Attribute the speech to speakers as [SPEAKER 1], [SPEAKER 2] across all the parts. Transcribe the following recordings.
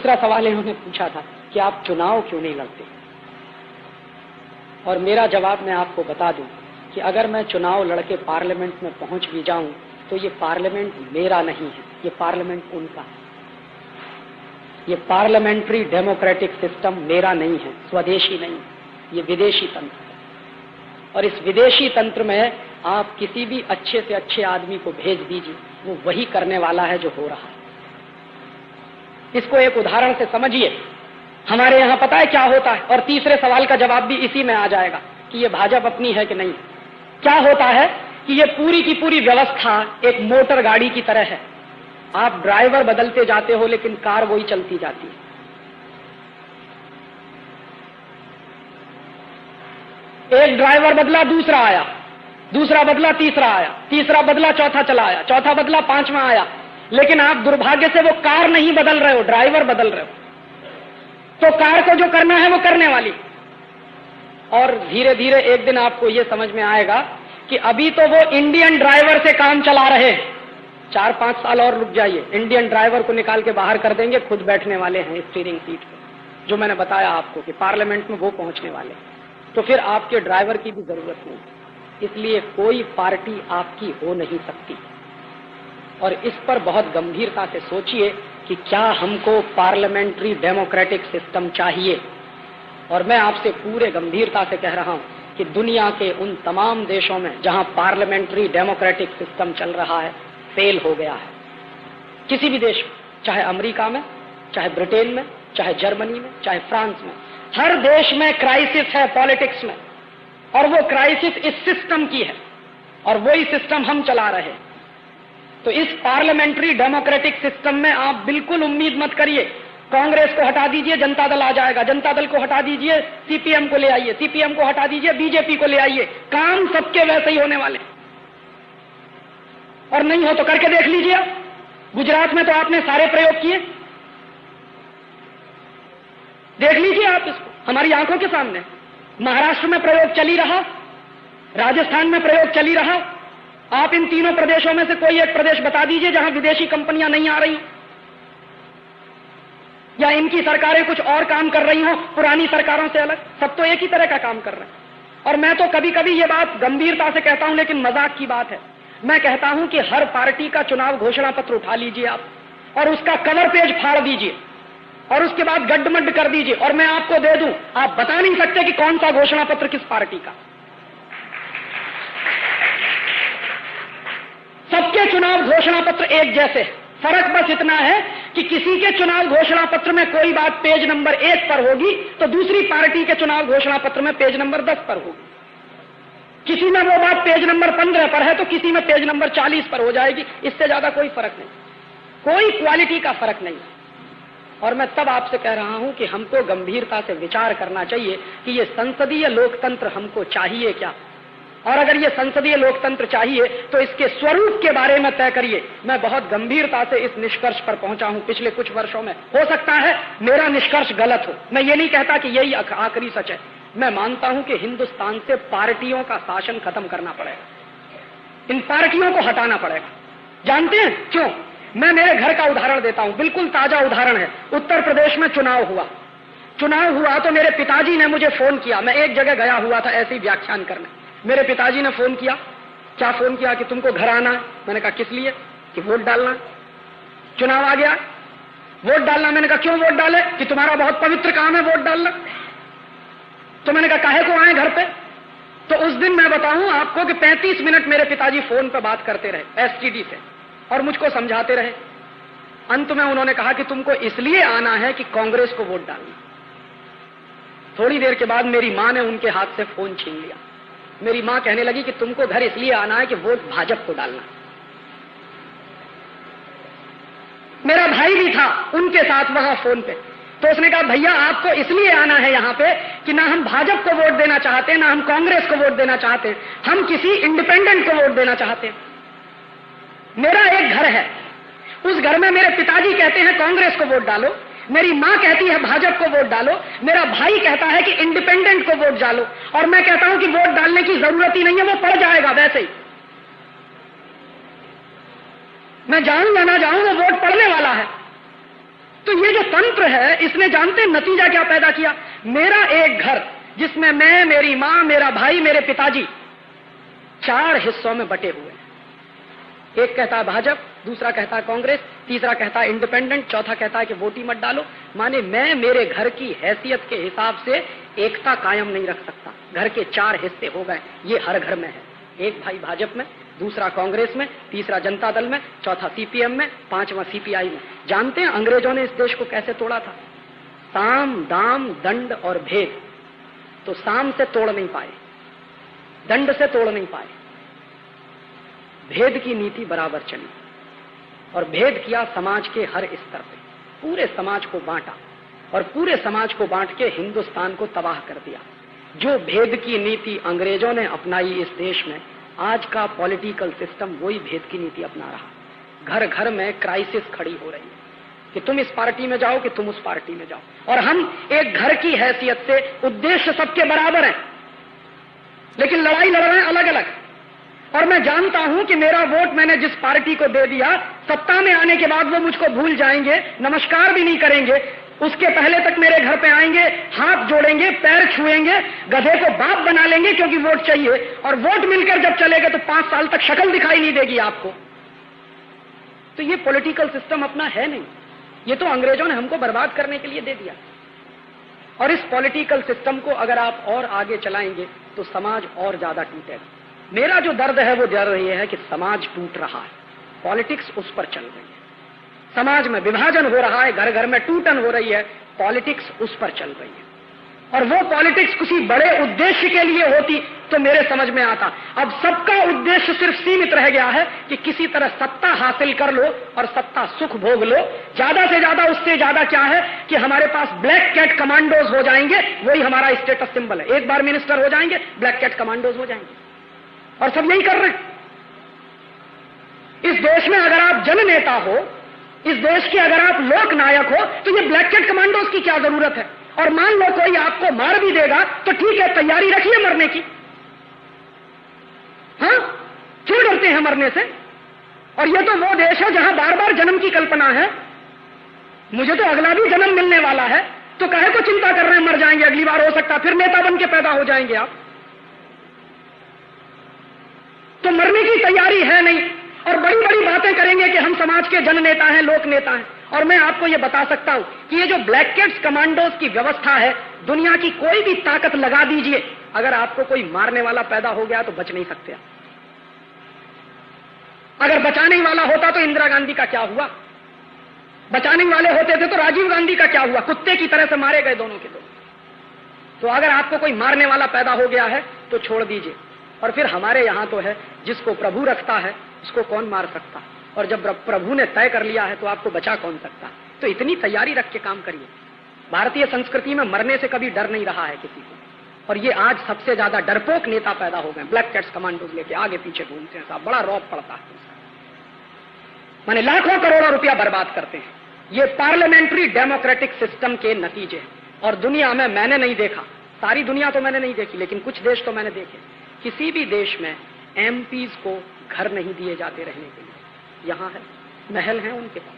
[SPEAKER 1] दूसरा सवाल इन्होंने पूछा था कि आप चुनाव क्यों नहीं लड़ते, और मेरा जवाब मैं आपको बता दूं कि अगर मैं चुनाव लड़के पार्लियामेंट में पहुंच भी जाऊं तो ये पार्लियामेंट मेरा नहीं है, ये पार्लियामेंट उनका है। ये पार्लियामेंट्री डेमोक्रेटिक सिस्टम मेरा नहीं है, स्वदेशी नहीं, ये विदेशी तंत्र है। और इस विदेशी तंत्र में आप किसी भी अच्छे से अच्छे आदमी को भेज दीजिए, वो वही करने वाला है जो हो रहा है। इसको एक उदाहरण से समझिए। हमारे यहां पता है क्या होता है, और तीसरे सवाल का जवाब भी इसी में आ जाएगा कि ये भाजपा अपनी है कि नहीं। क्या होता है कि ये पूरी की पूरी व्यवस्था एक मोटर गाड़ी की तरह है। आप ड्राइवर बदलते जाते हो लेकिन कार वही चलती जाती है। एक ड्राइवर बदला, दूसरा आया, दूसरा बदला, तीसरा आया, तीसरा बदला, चौथा चला आया, चौथा बदला, पांचवा आया, लेकिन आप दुर्भाग्य से वो कार नहीं बदल रहे हो, ड्राइवर बदल रहे हो। तो कार को जो करना है वो करने वाली। और धीरे धीरे एक दिन आपको ये समझ में आएगा कि अभी तो वो इंडियन ड्राइवर से काम चला रहे हैं, 4-5 साल और रुक जाइए, इंडियन ड्राइवर को निकाल के बाहर कर देंगे, खुद बैठने वाले हैं स्टीयरिंग सीट पे, जो मैंने बताया आपको कि पार्लियामेंट में वो पहुंचने वाले हैं। तो फिर आपके ड्राइवर की भी जरूरत नहीं, इसलिए कोई पार्टी आपकी हो नहीं सकती। और इस पर बहुत गंभीरता से सोचिए कि क्या हमको पार्लियामेंट्री डेमोक्रेटिक सिस्टम चाहिए। और मैं आपसे पूरे गंभीरता से कह रहा हूं कि दुनिया के उन तमाम देशों में जहां पार्लियामेंट्री डेमोक्रेटिक सिस्टम चल रहा है, फेल हो गया है। किसी भी देश में, चाहे अमेरिका में, चाहे ब्रिटेन में, चाहे जर्मनी में, चाहे फ्रांस में, हर देश में क्राइसिस है पॉलिटिक्स में, और वो क्राइसिस इस सिस्टम की है, और वही सिस्टम हम चला रहे हैं। तो इस पार्लियामेंट्री डेमोक्रेटिक सिस्टम में आप बिल्कुल उम्मीद मत करिए कांग्रेस को हटा दीजिए जनता दल आ जाएगा, जनता दल को हटा दीजिए सीपीएम को ले आइए, सीपीएम को हटा दीजिए बीजेपी को ले आइए, काम सबके वैसे ही होने वाले। और नहीं हो तो करके देख लीजिए। गुजरात में तो आपने सारे प्रयोग किए, देख लीजिए आप इसको हमारी आंखों के सामने। महाराष्ट्र में प्रयोग चली रहा, राजस्थान में प्रयोग चली रहा। आप इन तीनों प्रदेशों में से कोई एक प्रदेश बता दीजिए जहां विदेशी कंपनियां नहीं आ रही, या इनकी सरकारें कुछ और काम कर रही हो पुरानी सरकारों से अलग। सब तो एक ही तरह का काम कर रहे हैं। और मैं तो कभी कभी ये बात गंभीरता से कहता हूं, लेकिन मजाक की बात है। मैं कहता हूं कि हर पार्टी का चुनाव घोषणा पत्र उठा लीजिए आप, और उसका कवर पेज फाड़ दीजिए, और उसके बाद गड्ढमड्ढ कर दीजिए, और मैं आपको दे दूं, आप बता नहीं सकते कि कौन सा घोषणा पत्र किस पार्टी का। सबके चुनाव घोषणा पत्र एक जैसे, फर्क बस इतना है कि किसी के चुनाव घोषणा पत्र में कोई बात पेज नंबर 1 पर होगी तो दूसरी पार्टी के चुनाव घोषणा पत्र में पेज नंबर 10 पर होगी। किसी में वो बात पेज नंबर 15 पर है तो किसी में पेज नंबर 40 पर हो जाएगी। इससे ज्यादा कोई फर्क नहीं, कोई क्वालिटी का फर्क नहीं। और मैं तब आपसे कह रहा हूं कि हमको गंभीरता से विचार करना चाहिए कि ये संसदीय लोकतंत्र हमको चाहिए क्या, और अगर ये संसदीय लोकतंत्र चाहिए तो इसके स्वरूप के बारे में तय करिए। मैं बहुत गंभीरता से इस निष्कर्ष पर पहुंचा हूं पिछले कुछ वर्षों में। हो सकता है मेरा निष्कर्ष गलत हो, मैं ये नहीं कहता कि यही आखिरी सच है। मैं मानता हूं कि हिंदुस्तान से पार्टियों का शासन खत्म करना पड़ेगा, इन पार्टियों को हटाना पड़ेगा। जानते हैं क्यों? मैं मेरे घर का उदाहरण देता हूं, बिल्कुल ताजा उदाहरण है। उत्तर प्रदेश में चुनाव हुआ तो मेरे पिताजी ने मुझे फोन किया। मैं एक जगह गया हुआ था ऐसे ही व्याख्यान करने, मेरे पिताजी ने फोन किया। क्या फोन किया? कि तुमको घर आना। मैंने कहा किस लिए? कि वोट डालना। चुनाव आ गया, वोट डालना। मैंने कहा क्यों वोट डाले? कि तुम्हारा बहुत पवित्र काम है वोट डालना। तो मैंने कहा काहे को आए घर पे? तो उस दिन मैं बताऊं आपको कि 35 मिनट मेरे पिताजी फोन पे बात करते रहे एसटीडी से, और मुझको समझाते रहे। अंत में उन्होंने कहा कि तुमको इसलिए आना है कि कांग्रेस को वोट डालना। थोड़ी देर के बाद मेरी मां ने उनके हाथ से फोन छीन लिया। मेरी मां कहने लगी कि तुमको घर इसलिए आना है कि वोट भाजपा को डालना। मेरा भाई भी था उनके साथ वहां फोन पे, तो उसने कहा भैया आपको इसलिए आना है यहां पे कि ना हम भाजपा को वोट देना चाहते हैं, ना हम कांग्रेस को वोट देना चाहते हैं, हम किसी इंडिपेंडेंट को वोट देना चाहते हैं। मेरा एक घर है, उस घर में मेरे पिताजी कहते हैं कांग्रेस को वोट डालो, मेरी मां कहती है भाजपा को वोट डालो, मेरा भाई कहता है कि इंडिपेंडेंट को वोट डालो, और मैं कहता हूं कि वोट डालने की जरूरत ही नहीं है, वो पड़ जाएगा वैसे ही। मैं जाऊं या ना जाऊं वो वोट पड़ने वाला है। तो ये जो तंत्र है, इसने जानते नतीजा क्या पैदा किया? मेरा एक घर जिसमें मैं, मेरी मां, मेरा भाई, मेरे पिताजी 4 हिस्सों में बटे हुए हैं। एक कहता है भाजपा, दूसरा कहता है कांग्रेस, तीसरा कहता है इंडिपेंडेंट, चौथा कहता है कि वोट ही मत डालो। माने मैं मेरे घर की हैसियत के हिसाब से एकता कायम नहीं रख सकता। घर के 4 हिस्से हो गए, ये हर घर में है। एक भाई भाजपा में, दूसरा कांग्रेस में, तीसरा जनता दल में, चौथा सीपीएम में, 5वां सीपीआई में। जानते हैं अंग्रेजों ने इस देश को कैसे तोड़ा था? साम, दाम, दंड और भेद। तो साम से तोड़ नहीं पाए, दंड से तोड़ नहीं पाए, भेद की नीति बराबर चली और भेद किया समाज के हर स्तर पे। पूरे समाज को बांटा और पूरे समाज को बांट के हिंदुस्तान को तबाह कर दिया। जो भेद की नीति अंग्रेजों ने अपनाई इस देश में, आज का पॉलिटिकल सिस्टम वही भेद की नीति अपना रहा। घर घर में क्राइसिस खड़ी हो रही है कि तुम इस पार्टी में जाओ कि तुम उस पार्टी में जाओ, और हम एक घर की हैसियत से उद्देश्य सबके बराबर हैं, लेकिन लड़ाई लड़ रहे हैं अलग अलग। और मैं जानता हूं कि मेरा वोट मैंने जिस पार्टी को दे दिया, सत्ता में आने के बाद वो मुझको भूल जाएंगे, नमस्कार भी नहीं करेंगे। उसके पहले तक मेरे घर पे आएंगे, हाथ जोड़ेंगे, पैर छुएंगे, गधे को बाप बना लेंगे क्योंकि वोट चाहिए। और वोट मिलकर जब चलेगा तो 5 साल तक शक्ल दिखाई नहीं देगी आपको। तो ये पॉलिटिकल सिस्टम अपना है नहीं, ये तो अंग्रेजों ने हमको बर्बाद करने के लिए दे दिया। और इस पॉलिटिकल सिस्टम को अगर आप और आगे चलाएंगे तो समाज और ज्यादा टूटेगा। मेरा जो दर्द है वो दर्द ये है कि समाज टूट रहा है, पॉलिटिक्स उस पर चल रही है। समाज में विभाजन हो रहा है, घर घर में टूटन हो रही है, पॉलिटिक्स उस पर चल रही है। और वो पॉलिटिक्स किसी बड़े उद्देश्य के लिए होती तो मेरे समझ में आता। अब सबका उद्देश्य सिर्फ सीमित रह गया है कि किसी तरह सत्ता हासिल कर लो और सत्ता सुख भोग लो। ज्यादा से ज्यादा, उससे ज्यादा क्या है कि हमारे पास ब्लैक कैट कमांडोज हो जाएंगे, वही हमारा स्टेटस सिंबल है। एक बार मिनिस्टर हो जाएंगे, ब्लैक कैट कमांडोज हो जाएंगे, और सब यही कर रहे हैं। इस देश में अगर आप जननेता हो, इस देश के अगर आप लोक नायक हो, तो ये ब्लैक कैट कमांडोज की क्या जरूरत है? और मान लो कोई आपको मार भी देगा तो ठीक है, तैयारी रखिए मरने की। हाँ, क्यों डरते हैं मरने से? और ये तो वो देश है जहां बार बार जन्म की कल्पना है। मुझे तो अगला भी जन्म मिलने वाला है, तो काहे को चिंता कर रहे हैं? मर जाएंगे, अगली बार हो सकता फिर नेता बन के पैदा हो जाएंगे आप। तो मरने की तैयारी है नहीं, और बड़ी बड़ी बातें करेंगे कि हम समाज के जन नेता हैं, लोक नेता हैं। और मैं आपको यह बता सकता हूं कि ये जो ब्लैक कैट्स कमांडोज की व्यवस्था है, दुनिया की कोई भी ताकत लगा दीजिए, अगर आपको कोई मारने वाला पैदा हो गया तो बच नहीं सकते आप। अगर बचाने वाला होता तो इंदिरा गांधी का क्या हुआ? बचाने वाले होते थे तो राजीव गांधी का क्या हुआ? कुत्ते की तरह से मारे गए दोनों के दोनों। तो अगर आपको कोई मारने वाला पैदा हो गया है तो छोड़ दीजिए। और फिर हमारे यहां तो है, जिसको प्रभु रखता है उसको कौन मार सकता? और जब प्रभु ने तय कर लिया है तो आपको बचा कौन सकता? तो इतनी तैयारी रख के काम करिए। भारतीय संस्कृति में मरने से कभी डर नहीं रहा है किसी को, और ये आज सबसे ज्यादा डरपोक नेता पैदा हो गए, ब्लैक कैट्स कमांडोज लेके आगे पीछे घूमते हैं साहब, बड़ा रौब पड़ता है उसका। माने लाखों करोड़ों रुपया बर्बाद करते हैं। ये पार्लियामेंट्री डेमोक्रेटिक सिस्टम के नतीजे हैं। और दुनिया में मैंने नहीं देखा, सारी दुनिया तो मैंने नहीं देखी, लेकिन कुछ देश तो मैंने देखे। किसी भी देश में एमपीज को घर नहीं दिए जाते रहने के लिए। यहां है, महल है उनके पास,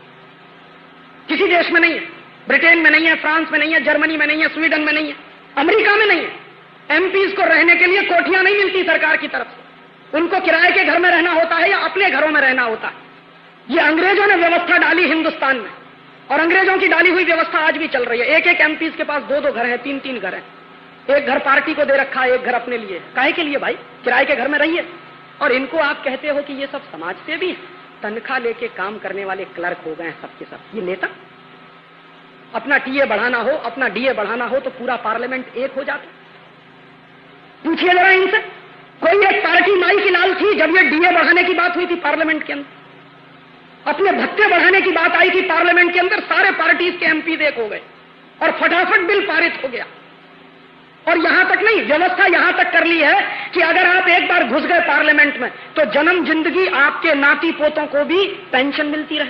[SPEAKER 1] किसी देश में नहीं है। ब्रिटेन में नहीं है, फ्रांस में नहीं है, जर्मनी में नहीं है, स्वीडन में नहीं है, अमेरिका में नहीं है। एमपीज को रहने के लिए कोठियां नहीं मिलती सरकार की तरफ से, उनको किराए के घर में रहना होता है या अपने घरों में रहना होता है। ये अंग्रेजों ने व्यवस्था डाली हिंदुस्तान में, और अंग्रेजों की डाली हुई व्यवस्था आज भी चल रही है। एक एक एमपीज के पास 2-2 घर हैं, 3-3 घर हैं। एक घर पार्टी को दे रखा है, एक घर अपने लिए। काहे के लिए भाई? किराए के घर में रहिए। और इनको आप कहते हो कि ये सब समाज से भी तनख्वाह लेके काम करने वाले क्लर्क हो गए हैं सबके सब। ये नेता? अपना टीए बढ़ाना हो, अपना डीए बढ़ाना हो तो पूरा पार्लियामेंट एक हो जाता। पूछिए जरा इनसे, कोई एक पार्टी माई की लाल थी जब ये डीए बढ़ाने की बात हुई थी पार्लियामेंट के अंदर? अपने भत्ते बढ़ाने की बात आई थी पार्लियामेंट के अंदर, सारे पार्टीज के एमपी एक हो गए और फटाफट बिल पारित हो गया। और यहां तक नहीं, व्यवस्था यहां तक कर ली है कि अगर आप एक बार घुस गए पार्लियामेंट में तो जन्म जिंदगी आपके नाती पोतों को भी पेंशन मिलती रहे।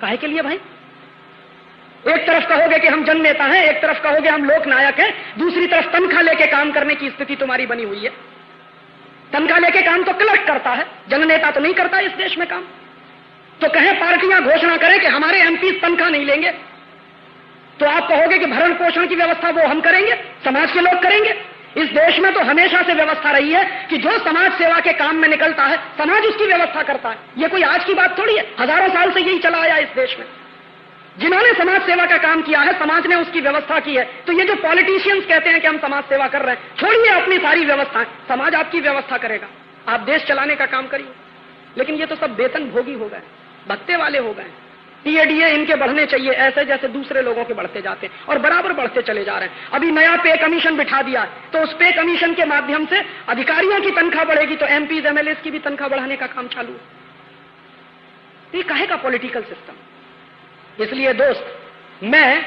[SPEAKER 1] काहे के लिए भाई? एक तरफ कहोगे कि हम जन नेता हैं, एक तरफ कहोगे हम लोक नायक हैं, दूसरी तरफ तनख्वाह लेके काम करने की स्थिति तुम्हारी बनी हुई है। तनख्वाह लेके काम तो क्लर्क करता है, जन नेता तो नहीं करता इस देश में काम। तो कहें पार्टियां घोषणा करें कि हमारे एमपी तनख्वाह नहीं लेंगे, तो आप कहोगे कि भरण पोषण की व्यवस्था वो हम करेंगे, समाज के लोग करेंगे। इस देश में तो हमेशा से व्यवस्था रही है कि जो समाज सेवा के काम में निकलता है समाज उसकी व्यवस्था करता है। ये कोई आज की बात थोड़ी है, हजारों साल से यही चला आया इस देश में। जिन्होंने समाज सेवा का काम किया है समाज ने उसकी व्यवस्था की है। तो ये जो पॉलिटिशियंस कहते हैं कि हम समाज सेवा कर रहे हैं, छोड़िए अपनी सारी व्यवस्थाएं, समाज आपकी व्यवस्था करेगा, आप देश चलाने का काम करिए। लेकिन ये तो सब वेतन भोगी हो गए, भत्ते वाले हो गए। टीएडीए इनके बढ़ने चाहिए ऐसे जैसे दूसरे लोगों के बढ़ते जाते हैं, और बराबर बढ़ते चले जा रहे हैं। अभी नया पे कमीशन बिठा दिया, तो उस पे कमीशन के माध्यम से अधिकारियों की तनख्वाह बढ़ेगी, तो एमपीज एमएलए की भी तनख्वाह बढ़ाने का काम चालू है। ये काहे का पॉलिटिकल सिस्टम? इसलिए दोस्त, मैं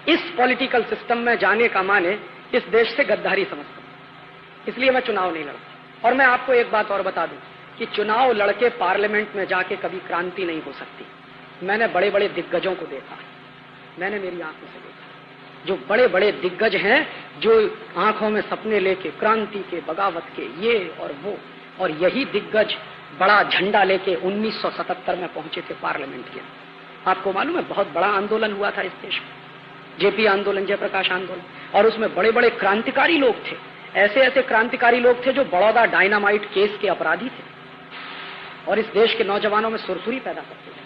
[SPEAKER 1] इस पॉलिटिकल सिस्टम में जाने का माने इस देश से गद्दारी समझता हूं, इसलिए मैं चुनाव नहीं लड़ता। और मैं आपको एक बात और बता दूं कि चुनाव लड़के पार्लियामेंट में जाके कभी क्रांति नहीं हो सकती। मैंने बड़े बड़े दिग्गजों को देखा, मैंने मेरी आंखों से देखा, जो बड़े बड़े दिग्गज हैं, जो आंखों में सपने लेके क्रांति के, बगावत के, ये और वो, और यही दिग्गज बड़ा झंडा लेके 1977 में पहुंचे थे पार्लियामेंट के। आपको मालूम है बहुत बड़ा आंदोलन हुआ था इस देश में, जेपी आंदोलन, जयप्रकाश आंदोलन, और उसमें बड़े बड़े क्रांतिकारी लोग थे। ऐसे ऐसे क्रांतिकारी लोग थे जो बड़ौदा डायनामाइट केस के अपराधी थे, और इस देश के नौजवानों में सुरसुरी पैदा करते थे।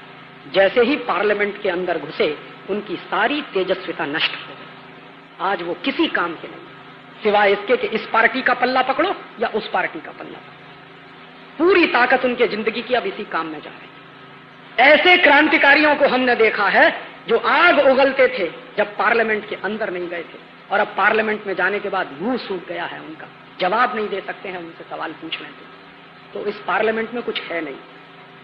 [SPEAKER 1] जैसे ही पार्लियामेंट के अंदर घुसे उनकी सारी तेजस्विता नष्ट हो गई। आज वो किसी काम के नहीं, सिवाय इसके कि इस पार्टी का पल्ला पकड़ो या उस पार्टी का पल्ला पकड़ो। पूरी ताकत उनके जिंदगी की अब इसी काम में जा रही है। ऐसे क्रांतिकारियों को हमने देखा है जो आग उगलते थे जब पार्लियामेंट के अंदर नहीं गए थे, और अब पार्लियामेंट में जाने के बाद मुंह सूख गया है उनका, जवाब नहीं दे सकते हैं, उनसे सवाल पूछ रहे थे। तो इस पार्लियामेंट में कुछ है नहीं।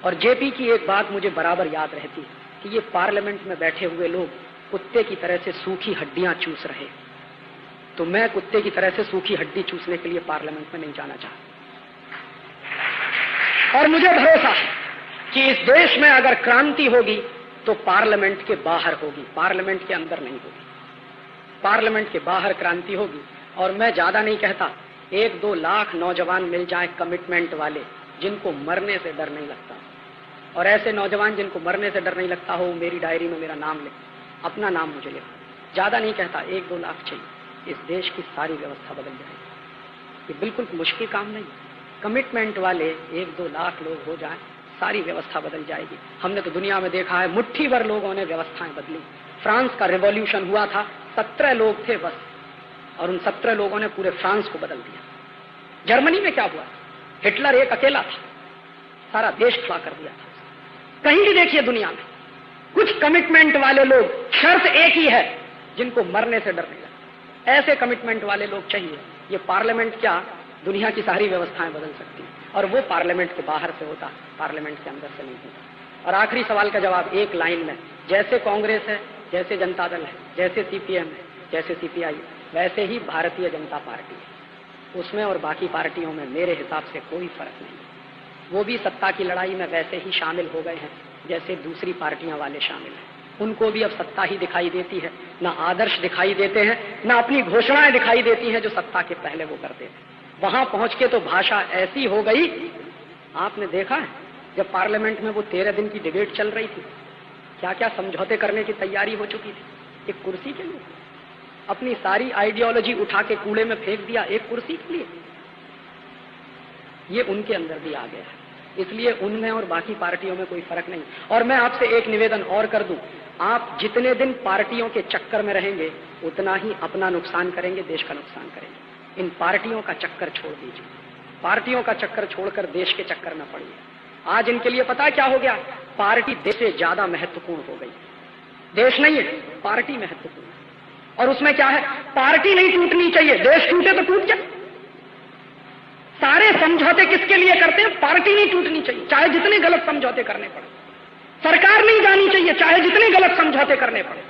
[SPEAKER 1] और जेपी की एक बात मुझे बराबर याद रहती है कि ये पार्लियामेंट में बैठे हुए लोग कुत्ते की तरह से सूखी हड्डियां चूस रहे। तो मैं कुत्ते की तरह से सूखी हड्डी चूसने के लिए पार्लियामेंट में नहीं जाना चाहता। और मुझे भरोसा है कि इस देश में अगर क्रांति होगी तो पार्लियामेंट के बाहर होगी, पार्लियामेंट के अंदर नहीं होगी। पार्लियामेंट के बाहर क्रांति होगी। और मैं ज्यादा नहीं कहता, 1-2 लाख नौजवान मिल जाए कमिटमेंट वाले, जिनको मरने से डर नहीं लगता। और ऐसे नौजवान जिनको मरने से डर नहीं लगता हो, मेरी डायरी में मेरा नाम लिख, अपना नाम मुझे लिखो। ज्यादा नहीं कहता, 1-2 लाख चाहिए, इस देश की सारी व्यवस्था बदल जाएगी। ये बिल्कुल मुश्किल काम नहीं। कमिटमेंट वाले 1-2 लाख लोग हो जाए, सारी व्यवस्था बदल जाएगी। हमने तो दुनिया में देखा है, मुट्ठी भर लोगों ने व्यवस्थाएं बदली। फ्रांस का रिवॉल्यूशन हुआ था, 17 लोग थे बस, और उन 17 लोगों ने पूरे फ्रांस को बदल दिया। जर्मनी में क्या हुआ? हिटलर एक अकेला था, सारा देश खड़ा कर दिया था। कहीं भी देखिए दुनिया में कुछ कमिटमेंट वाले लोग, शर्त एक ही है, जिनको मरने से डर नहीं लगता। ऐसे कमिटमेंट वाले लोग चाहिए। ये पार्लियामेंट क्या, दुनिया की सारी व्यवस्थाएं बदल सकती है, और वो पार्लियामेंट के बाहर से होता, पार्लियामेंट के अंदर से नहीं होता। और आखिरी सवाल का जवाब एक लाइन में, जैसे कांग्रेस है, जैसे जनता दल है, जैसे सीपीएम है, जैसे सीपीआई, वैसे ही भारतीय जनता पार्टी है। उसमें और बाकी पार्टियों में मेरे हिसाब से कोई फर्क नहीं। वो भी सत्ता की लड़ाई में वैसे ही शामिल हो गए हैं जैसे दूसरी पार्टियां वाले शामिल हैं। उनको भी अब सत्ता ही दिखाई देती है, ना आदर्श दिखाई देते हैं, ना अपनी घोषणाएं दिखाई देती हैं जो सत्ता के पहले वो करते थे। वहां पहुंच के तो भाषा ऐसी हो गई, आपने देखा है जब पार्लियामेंट में वो 13 दिन की डिबेट चल रही थी, क्या क्या समझौते करने की तैयारी हो चुकी थी एक कुर्सी के लिए। अपनी सारी आइडियोलॉजी उठा के कूड़े में फेंक दिया एक कुर्सी के लिए। ये उनके अंदर भी आ गया है, इसलिए उनमें और बाकी पार्टियों में कोई फर्क नहीं। और मैं आपसे एक निवेदन और कर दूं, आप जितने दिन पार्टियों के चक्कर में रहेंगे उतना ही अपना नुकसान करेंगे, देश का नुकसान करेंगे। इन पार्टियों का चक्कर छोड़ दीजिए, पार्टियों का चक्कर छोड़कर देश के चक्कर में पड़िए। आज इनके लिए पता है क्या हो गया? पार्टी देश से ज्यादा महत्वपूर्ण हो गई। देश नहीं है, पार्टी महत्वपूर्ण है। और उसमें क्या है, पार्टी नहीं टूटनी चाहिए, देश टूटे तो टूट जाए। सारे समझौते किसके लिए करते हैं? पार्टी नहीं टूटनी चाहिए, चाहे जितने गलत समझौते करने पड़े। सरकार नहीं जानी चाहिए, चाहे जितने गलत समझौते करने पड़े।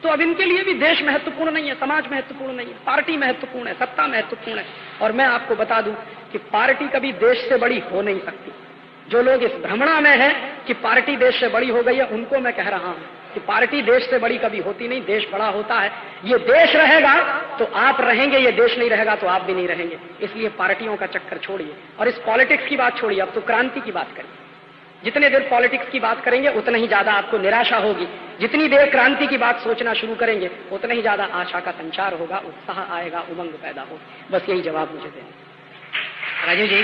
[SPEAKER 1] तो अब इनके लिए भी देश महत्वपूर्ण नहीं है, समाज महत्वपूर्ण नहीं है, पार्टी महत्वपूर्ण है, सत्ता महत्वपूर्ण है। और मैं आपको बता दूं कि पार्टी कभी देश से बड़ी हो नहीं सकती। जो लोग इस भ्रमणा में हैं कि पार्टी देश से बड़ी हो गई है, उनको मैं कह रहा हूं कि पार्टी देश से बड़ी कभी होती नहीं, देश बड़ा होता है। ये देश रहेगा तो आप रहेंगे, ये देश नहीं रहेगा तो आप भी नहीं रहेंगे। इसलिए पार्टियों का चक्कर छोड़िए और इस पॉलिटिक्स की बात छोड़िए, अब तो क्रांति की बात करिए। जितने देर पॉलिटिक्स की बात करेंगे उतना ही ज्यादा आपको निराशा होगी, जितनी देर क्रांति की बात सोचना शुरू करेंगे उतना ही ज्यादा आशा का संचार होगा, उत्साह आएगा, उमंग पैदा हो। बस यही जवाब मुझे देना।
[SPEAKER 2] राजीव जी,